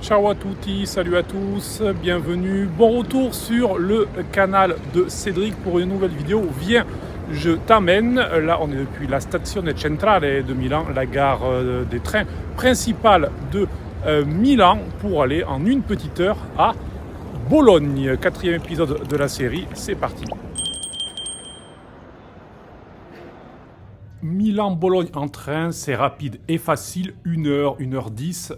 Ciao à tutti, salut à tous, bienvenue, bon retour sur le canal de Cédric pour une nouvelle vidéo. Viens, je t'amène, là on est depuis la Stazione Centrale de Milan, la gare des trains principale de Milan, pour aller en une petite heure à Bologne. Quatrième épisode de la série, c'est parti. Milan-Bologne en train, c'est rapide et facile, 1 heure, 1h10,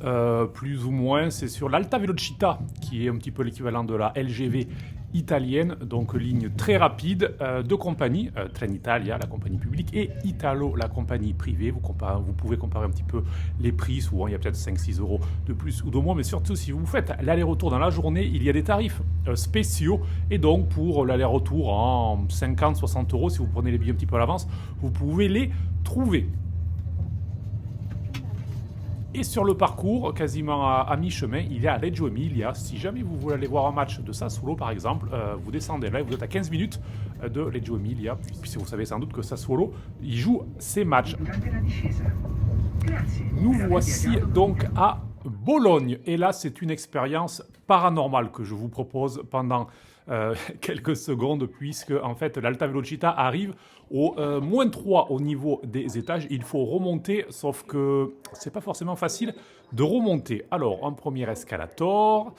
plus ou moins. C'est sur l'Alta Velocità, qui est un petit peu l'équivalent de la LGV italienne, donc ligne très rapide, deux compagnies, Trenitalia, la compagnie publique, et Italo, la compagnie privée. Vous pouvez comparer un petit peu les prix, souvent il y a peut-être 5-6 euros de plus ou de moins, mais surtout si vous faites l'aller-retour dans la journée, il y a des tarifs spéciaux, et donc pour l'aller-retour en 50-60 euros, si vous prenez les billets un petit peu à l'avance, vous pouvez les trouver. Et sur le parcours, quasiment à mi-chemin, il y a Reggio Emilia. Si jamais vous voulez aller voir un match de Sassuolo, par exemple, vous descendez là et vous êtes à 15 minutes de Reggio Emilia, puisque vous savez sans doute que Sassuolo, il joue ses matchs. Nous voici donc à Bologne. Et là, c'est une expérience paranormale que je vous propose pendant quelques secondes, puisque en fait l'Alta Velocità arrive au -3 au niveau des étages. Il faut remonter, sauf que c'est pas forcément facile de remonter. Alors, un premier escalator,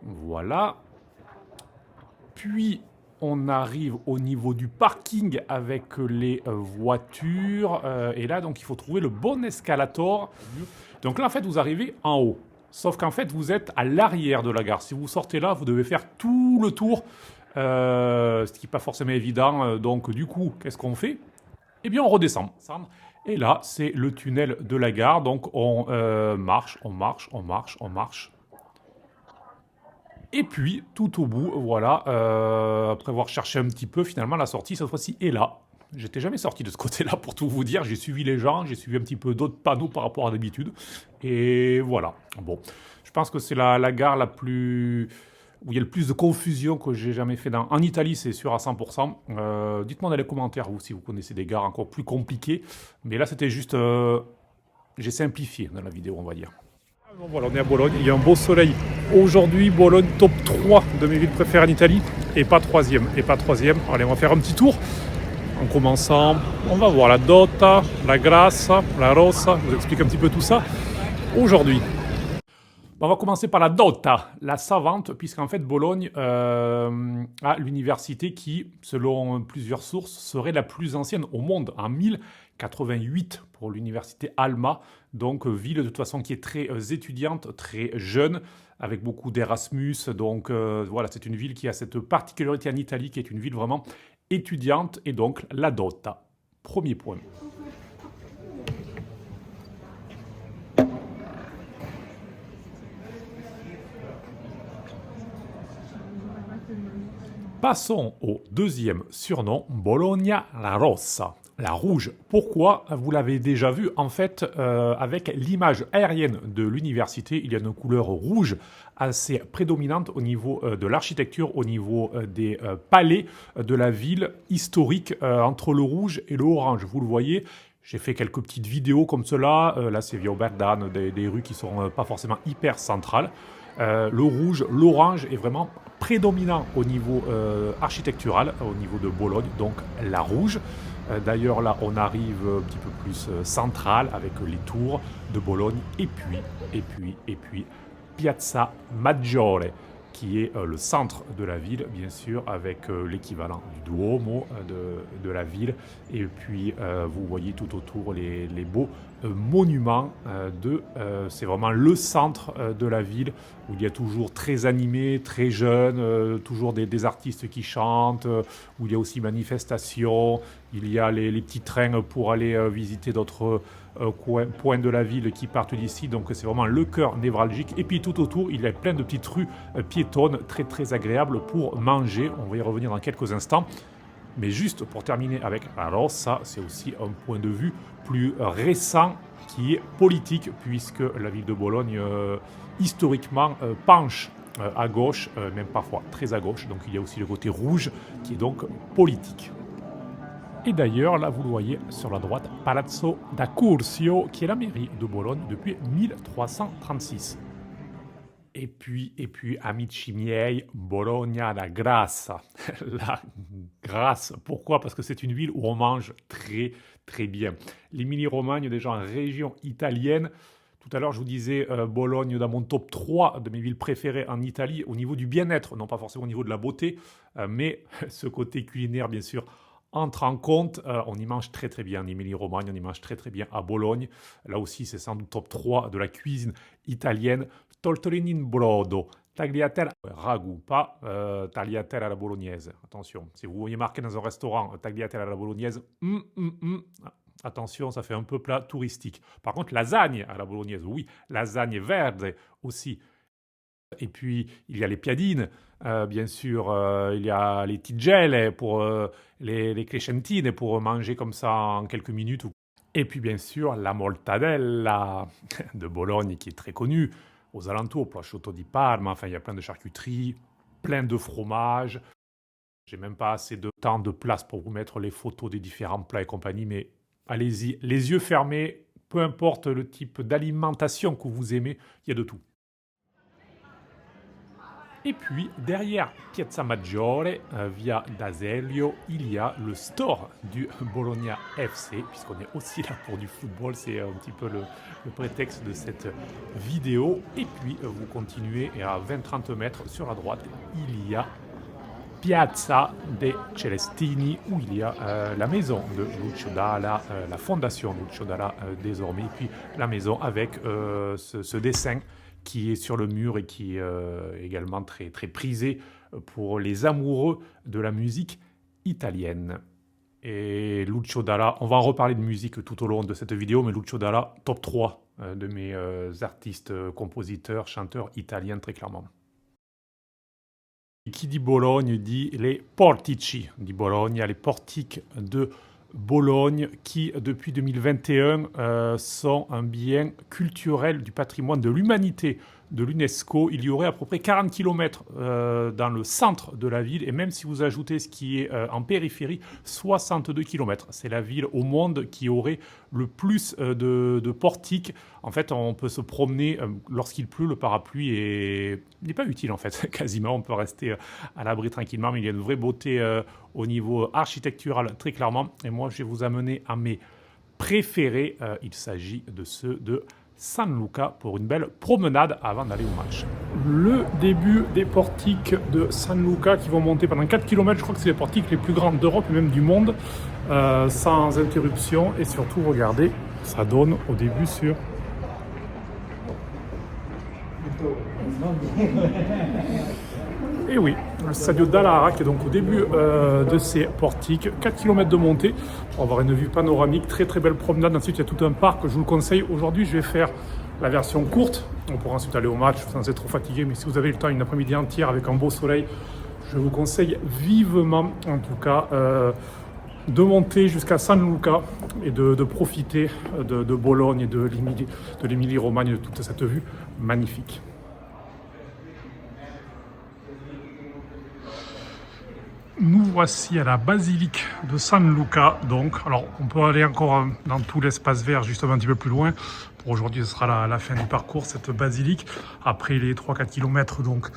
voilà. Puis on arrive au niveau du parking avec les voitures. Et là, donc, il faut trouver le bon escalator. Donc là, en fait, vous arrivez en haut. Sauf qu'en fait, vous êtes à l'arrière de la gare. Si vous sortez là, vous devez faire tout le tour, ce qui n'est pas forcément évident. Donc, du coup, qu'est-ce qu'on fait? Eh bien, on redescend. Et là, c'est le tunnel de la gare. Donc, on marche, on marche, on marche, on marche. Et puis, tout au bout, voilà, après avoir cherché un petit peu, finalement, la sortie, cette fois-ci, est là. J'étais jamais sorti de ce côté-là, pour tout vous dire. J'ai suivi les gens, j'ai suivi un petit peu d'autres panneaux par rapport à d'habitude. Et voilà. Bon, je pense que c'est la gare la plus... où il y a le plus de confusion que j'ai jamais fait en Italie, c'est sûr à 100%. Dites-moi dans les commentaires, vous, si vous connaissez des gares encore plus compliquées. Mais là, c'était juste... j'ai simplifié dans la vidéo, on va dire. Bon, voilà, on est à Bologne, il y a un beau soleil. Aujourd'hui, Bologne, top 3 de mes villes préférées en Italie, et pas troisième, Allez, on va faire un petit tour. En commençant, on va voir la Dotta, la Grassa, la Rossa, je vous explique un petit peu tout ça aujourd'hui. On va commencer par la Dotta, la savante, puisqu'en fait Bologne a l'université qui, selon plusieurs sources, serait la plus ancienne au monde, en 1088 pour l'université Alma, donc ville de toute façon qui est très étudiante, très jeune, avec beaucoup d'Erasmus, donc voilà, c'est une ville qui a cette particularité en Italie, qui est une ville vraiment étudiante, et donc la Dotta. Premier point. Passons au deuxième surnom, Bologna la Rossa, la rouge. Pourquoi? Vous l'avez déjà vu, en fait, avec l'image aérienne de l'université, il y a une couleur rouge assez prédominante au niveau de l'architecture, au niveau des palais de la ville historique, entre le rouge et le orange. Vous le voyez, j'ai fait quelques petites vidéos comme cela. Là, c'est Via Oberdan, des rues qui sont pas forcément hyper centrales. Le rouge, l'orange est vraiment prédominant au niveau architectural, au niveau de Bologne, donc la rouge. D'ailleurs, là, on arrive un petit peu plus central avec les tours de Bologne et puis Piazza Maggiore, qui est le centre de la ville, bien sûr, avec l'équivalent du Duomo de la ville. Et puis, vous voyez tout autour les beaux monuments. C'est vraiment le centre de la ville, où il y a toujours très animé, très jeune, toujours des artistes qui chantent, où il y a aussi manifestations. Il y a les petits trains pour aller visiter d'autres points de la ville qui partent d'ici, donc c'est vraiment le cœur névralgique. Et puis tout autour, il y a plein de petites rues piétonnes très très agréables pour manger. On va y revenir dans quelques instants. Mais juste pour terminer avec, alors ça c'est aussi un point de vue plus récent qui est politique, puisque la ville de Bologne historiquement penche à gauche, même parfois très à gauche, donc il y a aussi le côté rouge qui est donc politique. Et d'ailleurs, là, vous le voyez sur la droite, Palazzo da Curzio, qui est la mairie de Bologne depuis 1336. Et puis, amici miei, Bologna la grassa. La grasse, pourquoi? Parce que c'est une ville où on mange très, très bien. L'Émilie-Romagne, déjà en région italienne. Tout à l'heure, je vous disais Bologne dans mon top 3 de mes villes préférées en Italie, au niveau du bien-être, non pas forcément au niveau de la beauté, mais ce côté culinaire, bien sûr, entre en compte. On y mange très très bien en Émilie-Romagne, on y mange très très bien à Bologne. Là aussi, c'est sans doute top 3 de la cuisine italienne. Tortellini in brodo, tagliatelle, ragoût, pas tagliatelle à la bolognaise. Attention, si vous voyez marqué dans un restaurant tagliatelle à la bolognaise, attention, ça fait un peu plat touristique. Par contre, lasagne à la bolognaise, oui, lasagne verde aussi. Et puis, il y a les piadines, bien sûr, il y a les tigelle pour les crescentine pour manger comme ça en quelques minutes. Et puis, bien sûr, la mortadella de Bologne qui est très connue, aux alentours, prosciutto di Parma, enfin, il y a plein de charcuteries, plein de fromages. J'ai même pas assez de temps, de place pour vous mettre les photos des différents plats et compagnie, mais allez-y, les yeux fermés, peu importe le type d'alimentation que vous aimez, il y a de tout. Et puis, derrière Piazza Maggiore, via d'Azeglio, il y a le store du Bologna FC, puisqu'on est aussi là pour du football, c'est un petit peu le prétexte de cette vidéo. Et puis, vous continuez, et à 20-30 mètres sur la droite, il y a Piazza dei Celestini, où il y a la maison de Lucio Dalla, la fondation Lucio Dalla désormais, et puis la maison avec ce dessin qui est sur le mur et qui est également très, très prisé pour les amoureux de la musique italienne. Et Lucio Dalla, on va en reparler de musique tout au long de cette vidéo, mais Lucio Dalla, top 3 de mes artistes, compositeurs, chanteurs italiens très clairement. Qui dit Bologne dit les portici di Bologna, les portiques de Bologne qui, depuis 2021, sont un bien culturel du patrimoine de l'humanité de l'UNESCO. Il y aurait à peu près 40 km dans le centre de la ville, et même si vous ajoutez ce qui est en périphérie, 62 km. C'est la ville au monde qui aurait le plus de portiques. En fait, on peut se promener lorsqu'il pleut, le parapluie n'est pas utile en fait, quasiment. On peut rester à l'abri tranquillement, mais il y a une vraie beauté au niveau architectural, très clairement. Et moi, je vais vous amener à mes préférés. Il s'agit de ceux de San Luca pour une belle promenade avant d'aller au match. Le début des portiques de San Luca qui vont monter pendant 4 km. Je crois que c'est les portiques les plus grandes d'Europe et même du monde, sans interruption. Et surtout, regardez, ça donne au début sur... Et oui, le Stadio Dallara qui est donc au début de ces portiques, 4 km de montée, on va avoir une vue panoramique, très très belle promenade. Ensuite il y a tout un parc, je vous le conseille. Aujourd'hui je vais faire la version courte, on pourra ensuite aller au match sans être trop fatigué, mais si vous avez le temps, une après-midi entière avec un beau soleil, je vous conseille vivement en tout cas de monter jusqu'à San Luca et de profiter de Bologne et de l'Émilie-Romagne, de toute cette vue magnifique. Nous voici à la basilique de San Luca. Donc, alors on peut aller encore dans tout l'espace vert justement un petit peu plus loin. Pour aujourd'hui, ce sera la fin du parcours, cette basilique. Après les 3-4 km donc,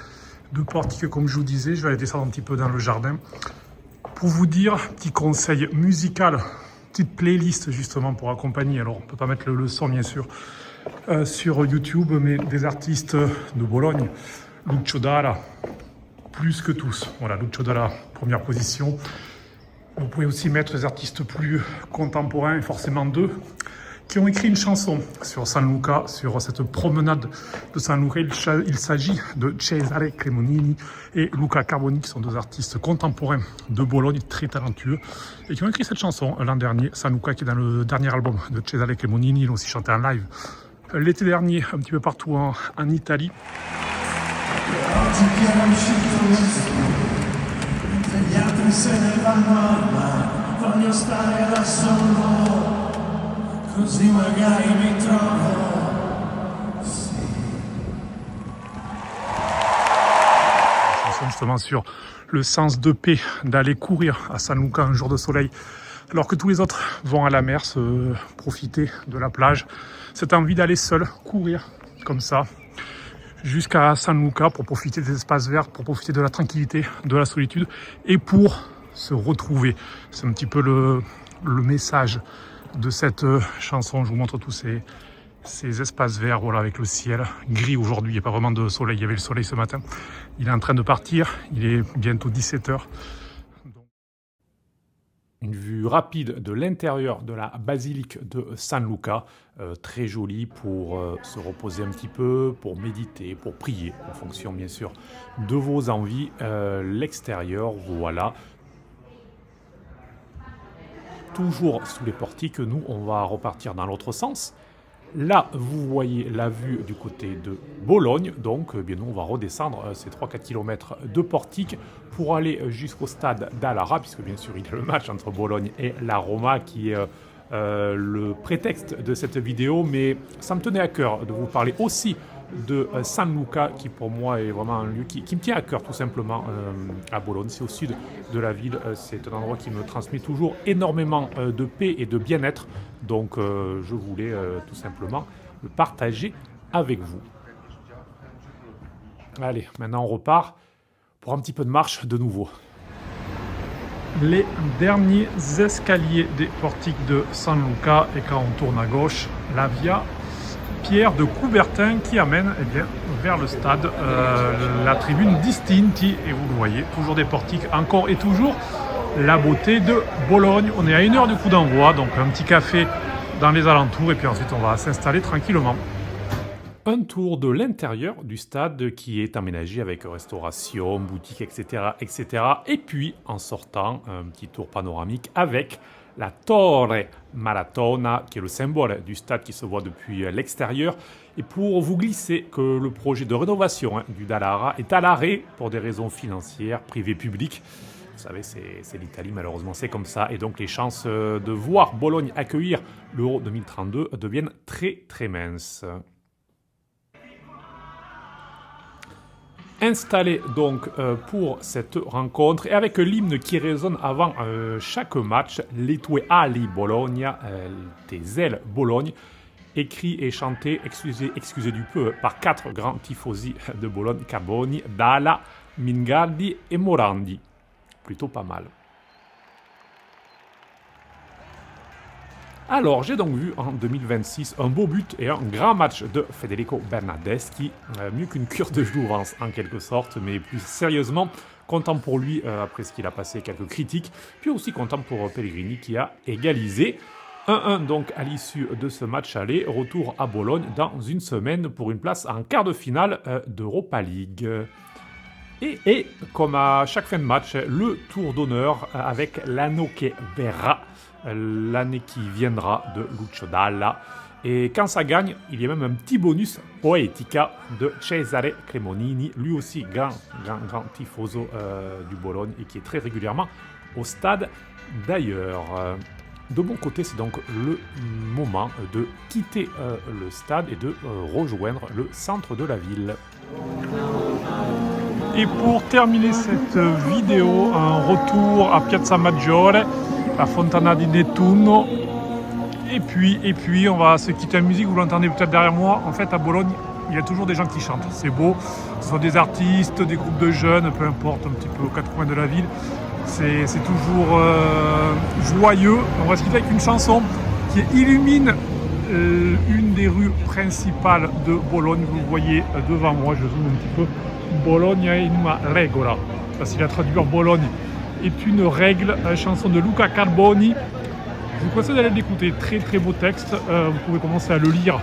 de portiques, comme je vous disais, je vais aller descendre un petit peu dans le jardin. Pour vous dire, petit conseil musical, petite playlist justement pour accompagner. Alors, on ne peut pas mettre le son bien sûr sur YouTube, mais des artistes de Bologne, Lucio Dalla, plus que tous. Voilà, Lucio Dalla, première position. Vous pouvez aussi mettre des artistes plus contemporains, forcément deux, qui ont écrit une chanson sur San Luca, sur cette promenade de San Luca. Il s'agit de Cesare Cremonini et Luca Carboni, qui sont deux artistes contemporains de Bologne, très talentueux, et qui ont écrit cette chanson l'an dernier. San Luca, qui est dans le dernier album de Cesare Cremonini, il a aussi chanté en live l'été dernier, un petit peu partout en Italie. Oggi che è uscito mentre gli altri se ne vanno, ma voglio stare da solo, così magari mi trovo. Sì. Chanson justement sur le sens de paix, d'aller courir à San Luca un jour de soleil, alors que tous les autres vont à la mer profiter de la plage. Cette envie d'aller seul courir comme ça, jusqu'à San Luca pour profiter des espaces verts, pour profiter de la tranquillité, de la solitude et pour se retrouver. C'est un petit peu le message de cette chanson. Je vous montre tous ces espaces verts, voilà, avec le ciel gris aujourd'hui. Il n'y a pas vraiment de soleil, il y avait le soleil ce matin. Il est en train de partir, il est bientôt 17h. Une vue rapide de l'intérieur de la basilique de San Luca, très jolie pour se reposer un petit peu, pour méditer, pour prier, en fonction bien sûr de vos envies. L'extérieur, voilà. Toujours sous les portiques, nous on va repartir dans l'autre sens. Là, vous voyez la vue du côté de Bologne, donc bien nous on va redescendre ces 3-4 km de portique pour aller jusqu'au stade d'Alara, puisque bien sûr il y a le match entre Bologne et la Roma qui est le prétexte de cette vidéo, mais ça me tenait à cœur de vous parler aussi de San Luca, qui pour moi est vraiment un lieu qui me tient à cœur tout simplement à Bologne. C'est au sud de la ville, c'est un endroit qui me transmet toujours énormément de paix et de bien-être, donc je voulais tout simplement le partager avec vous. Allez, maintenant on repart pour un petit peu de marche de nouveau. Les derniers escaliers des portiques de San Luca, et quand on tourne à gauche, la via Pierre de Coubertin qui amène vers le stade, la tribune Distinti, et vous le voyez, toujours des portiques, encore et toujours la beauté de Bologne. On est à 1 heure du coup d'envoi, donc un petit café dans les alentours, et puis ensuite on va s'installer tranquillement. Un tour de l'intérieur du stade qui est aménagé avec restauration, boutique, etc., etc. Et puis en sortant, un petit tour panoramique avec la Torre Maratona, qui est le symbole du stade qui se voit depuis l'extérieur. Et pour vous glisser que le projet de rénovation du Dallara est à l'arrêt pour des raisons financières, privées, publiques. Vous savez, c'est l'Italie, malheureusement, c'est comme ça. Et donc les chances de voir Bologne accueillir l'Euro 2032 deviennent très très minces. Installé donc pour cette rencontre et avec l'hymne qui résonne avant chaque match, les Tue Ali Bologna, tes ailes Bologne, écrit et chanté, excusez du peu, par 4 grands tifosi de Bologne, Carboni, Dalla, Mingardi et Morandi. Plutôt pas mal. Alors, j'ai donc vu en 2026 un beau but et un grand match de Federico Bernardeschi, mieux qu'une cure de jouvence en quelque sorte, mais plus sérieusement, content pour lui après ce qu'il a passé, quelques critiques, puis aussi content pour Pellegrini qui a égalisé. 1-1 donc à l'issue de ce match aller, retour à Bologne dans une semaine pour une place en quart de finale d'Europa League. Et comme à chaque fin de match, le tour d'honneur avec l'anno che verrà, l'année qui viendra de Lucio Dalla. Et quand ça gagne, il y a même un petit bonus Poetica de Cesare Cremonini, lui aussi grand tifoso du Bologne et qui est très régulièrement au stade d'ailleurs. De mon côté, c'est donc le moment de quitter le stade et de rejoindre le centre de la ville. Et pour terminer cette vidéo, un retour à Piazza Maggiore, la Fontana di Nettuno. Et puis, on va se quitter en musique, vous l'entendez peut-être derrière moi. En fait, à Bologne, il y a toujours des gens qui chantent. C'est beau, ce sont des artistes, des groupes de jeunes, peu importe, un petit peu aux 4 coins de la ville. C'est toujours joyeux. On va se quitter avec une chanson qui illumine une des rues principales de Bologne. Vous le voyez devant moi, je zoome un petit peu. Bologna è una regola. Facile à traduire, Bologne est une règle. Chanson de Luca Carboni. Je vous conseille d'aller l'écouter. Très très beau texte. Vous pouvez commencer à le lire.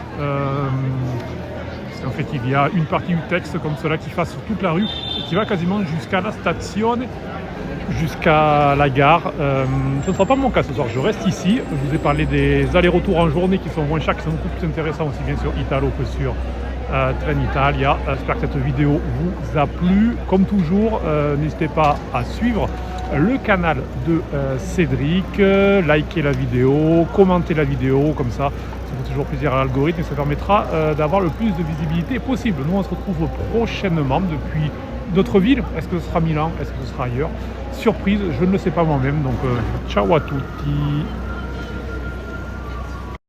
En fait, il y a une partie du texte comme cela qui passe sur toute la rue et qui va quasiment jusqu'à la stazione, jusqu'à la gare. Ce ne sera pas mon cas ce soir, je reste ici. Je vous ai parlé des allers-retours en journée qui sont moins chers, qui sont beaucoup plus intéressants aussi bien sur Italo que sur Trenitalia. J'espère que cette vidéo vous a plu. Comme toujours, n'hésitez pas à suivre le canal de Cédric, likez la vidéo, commentez la vidéo, comme ça fait toujours plaisir à l'algorithme et ça permettra d'avoir le plus de visibilité possible. Nous on se retrouve prochainement depuis notre ville. Est-ce que ce sera Milan? Est-ce que ce sera ailleurs? Surprise, je ne le sais pas moi-même. Donc ciao à tutti.